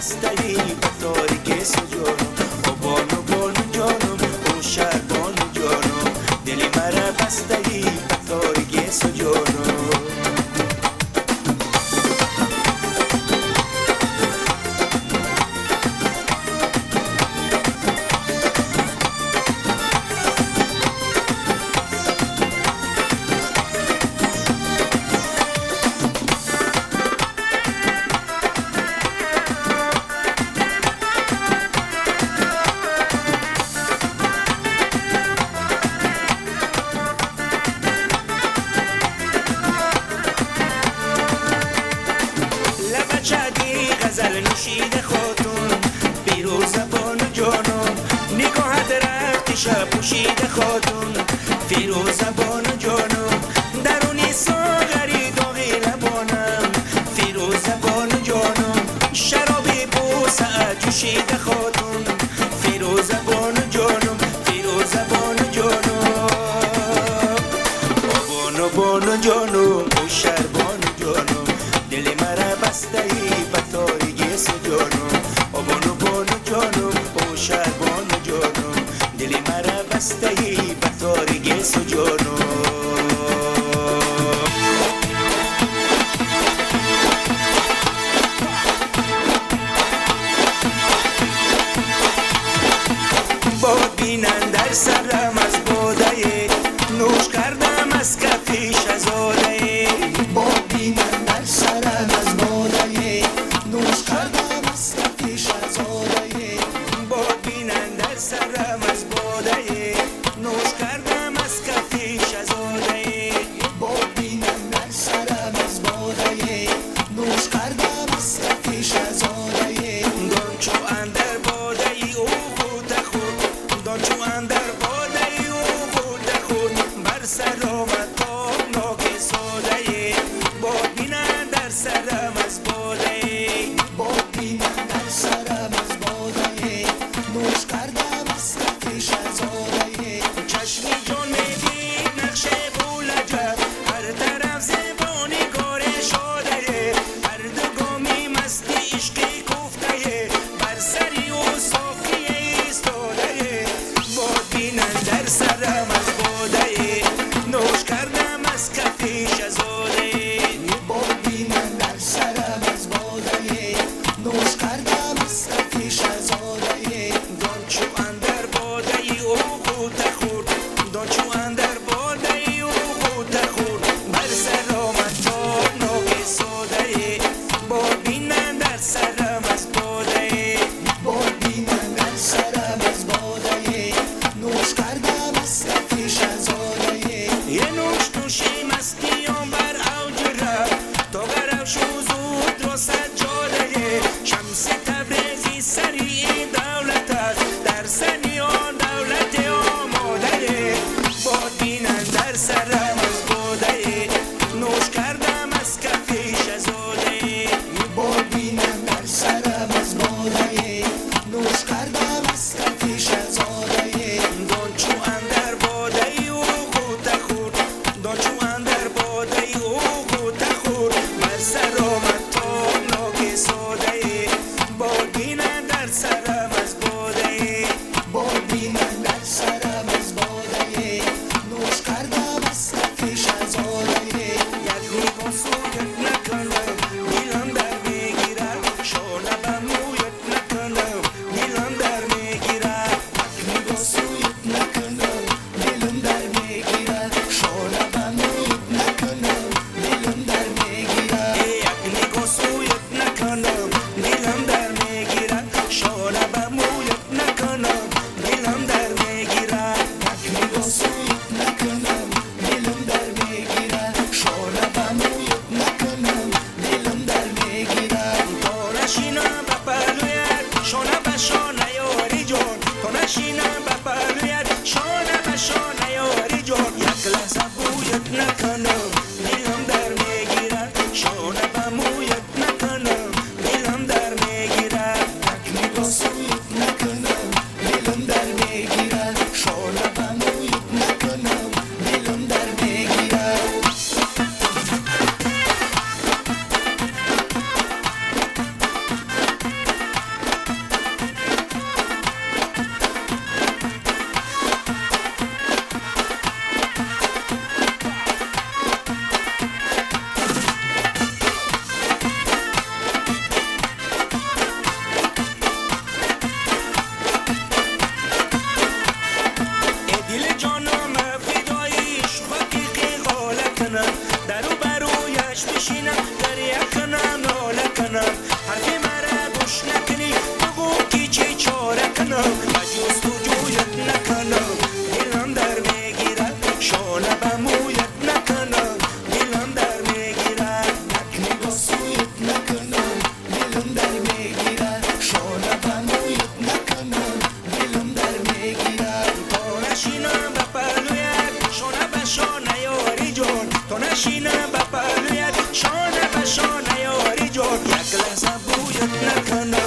بستهی به تاریک سجانم او بانو بانو جانم او شهر بانو جانم دلی مرا بستهی به تاریک سجانم غزل نوشیده خاتون بیرو زبان جانم نگاهت رفتی شب پوشیده خاتون فیرو زبان جانم درونی ساغری داغی لبانم فیرو زبان جانم شرابی بوسه جوشیده خاتون فیرو زبان جانم فیرو زبان جانم بانو بانو جانم او شربان جانم دل مرا بستهی به تاریک سجانم او بانو بانو جانم او شربان جانم دل مرا بستهی به تاریک سجانم باد بینن در سرم از باده نوش کردم از کفی شزاده باد بینن در سرم از باده نوش کردم از کفی شزاده باد بینن در سرم از باده نوش کردم از کفی شزاده باد بینن در سرم از باده نوش کردم از کفی شزاده دانچو اندر باده ای او خود خود دانچو اندر باده ای او خود خود بر سر آمد تابناک ساده باد بینن در سرم از باده باد بینن در سرم از باده نوش کردم از کفی شزاده چشمی جان میدید نقش بولجب هر طرف زبانی کار شاده هر دو گامی مستی عشق میگیرد شانه به مویت نکنم دلم در میگیرد تو نشینم به پهلویت شانه به شانه یاری جان تو نشینم به پهلویت شانه به شانه یاری جان یک لحظه بویت نکنم